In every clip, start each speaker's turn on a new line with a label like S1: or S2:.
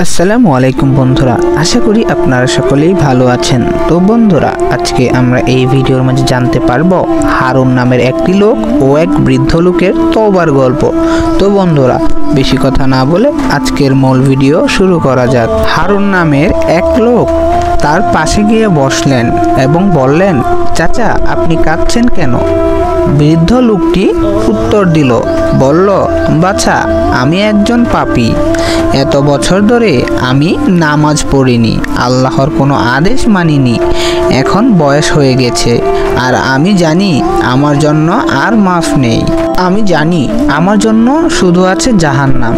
S1: আসসালামু আলাইকুম বন্ধুরা, আশা করি আপনারা সকলেই ভালো আছেন। তো বন্ধুরা, আজকে আমরা এই ভিডিওর মাঝে জানতে পারবো হারুন নামের একটি লোক ও এক বৃদ্ধ লোকের তওবার গল্প। তো বন্ধুরা, বেশি কথা না বলে আজকের মূল ভিডিও শুরু করা যাক। হারুন নামের এক লোক তার পাশে গিয়ে বসলেন এবং বললেন, চাচা, আপনি কাঁদছেন কেন? বৃদ্ধ লোকটি উত্তর দিল, বলল, বাছা, আমি একজন পাপী। এত বছর ধরে আমি নামাজ পড়িনি, আল্লাহর কোনো আদেশ মানিনি। এখন বয়স হয়ে গেছে আর আমি জানি আমার জন্য আর মাফ নেই। আমি জানি আমার জন্য শুধু আছে জাহান্নাম।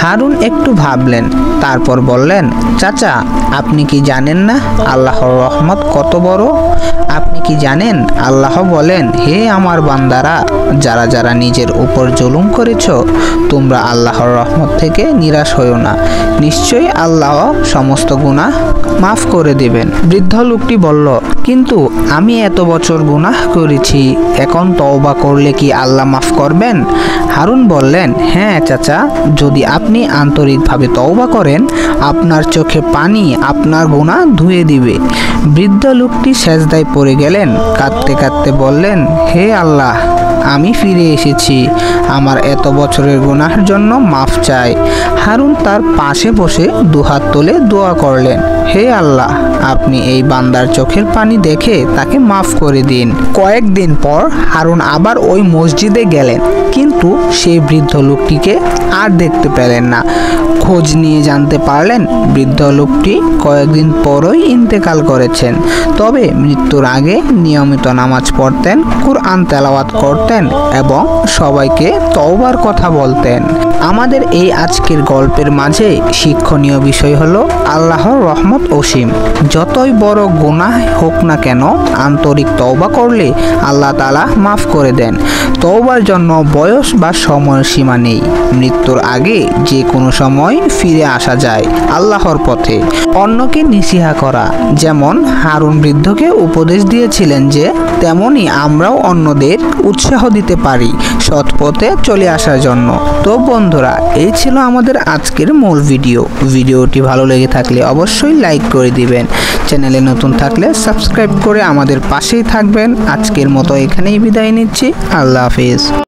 S1: হারুন একটু ভাবলেন, তারপর বললেন, চাচা, আপনি কি জানেন না আল্লাহর রহমত কত বড়? আপনি কি জানেন আল্লাহ বলেন, হে আমার বান্দারা, যারা যারা নিজের উপর জুলুম করেছ, তোমরা আল্লাহর রহমত থেকে নিরাশ হইও না। নিশ্চয়ই আল্লাহ সমস্ত গুনাহ মাফ করে দেবেন। বৃদ্ধ লোকটি বলল, কিন্তু আমি এত বছর গুনাহ করেছি, এখন তওবা করলে কি আল্লাহ মাফ করবেন? হারুন বললেন, হ্যাঁ চাচা, যদি আপনি আন্তরিকভাবে তওবা করেন, আপনার চোখে পানি আপনার গুনাহ ধুয়ে দিবে। বৃদ্ধ লোকটি সেজদায় পড়ে গেলেন, কাঁদতে কাঁদতে বললেন, হে আল্লাহ, আমি ফিরে এসেছি, আমার এত বছরের গুনাহের জন্য মাফ চাই। হারুন তার পাশে বসে দুহাত তুলে দোয়া করলেন, হে আল্লাহ, আপনি এই বান্দার চোখের পানি দেখে তাকে মাফ করে দিন। কয়েকদিন পর হারুন আবার ওই মসজিদে গেলেন, কিন্তু সেই বৃদ্ধ লোকটিকে আর দেখতে পেলেন না। খোঁজ নিয়ে জানতে পারলেন বৃদ্ধ লোকটি কয়েকদিন পরই ইন্তেকাল করেছেন। তবে মৃত্যুর আগে নিয়মিত নামাজ পড়তেন, কুরআন তেলাওয়াত করতেন এবং সবাইকে তওবার কথা বলতেন। আমাদের এই আজকের গল্পের মাঝে শিক্ষণীয় বিষয় হলো, আল্লাহর রহমত অসীম। যতই বড় গুনাহ হোক না কেন, আন্তরিক তওবা করলে আল্লাহ তাআলা মাফ করে দেন। তওবার জন্য বয়স বা সময় সীমা নেই। মৃত্যুর আগে যে কোনো সময় ফিরে আসা যায় আল্লাহর পথে। অন্যকে নসিহা করা, যেমন হারুন বৃদ্ধকে উপদেশ দিয়েছিলেন, যে তেমনি আমরাও অন্যদের উৎসাহ দিতে পারি সৎ পথে চলে আসার জন্য। তো বন্ধুরা, এই ছিল আমাদের আজকের মূল ভিডিও। ভিডিওটি ভালো লেগে থাকলে অবশ্যই লাইক করে দিবেন। চ্যানেলে নতুন থাকলে সাবস্ক্রাইব করে আমাদের পাশেই থাকবেন। আজকের মতো এখানেই বিদায় নিচ্ছি। আল্লাহ হাফেজ।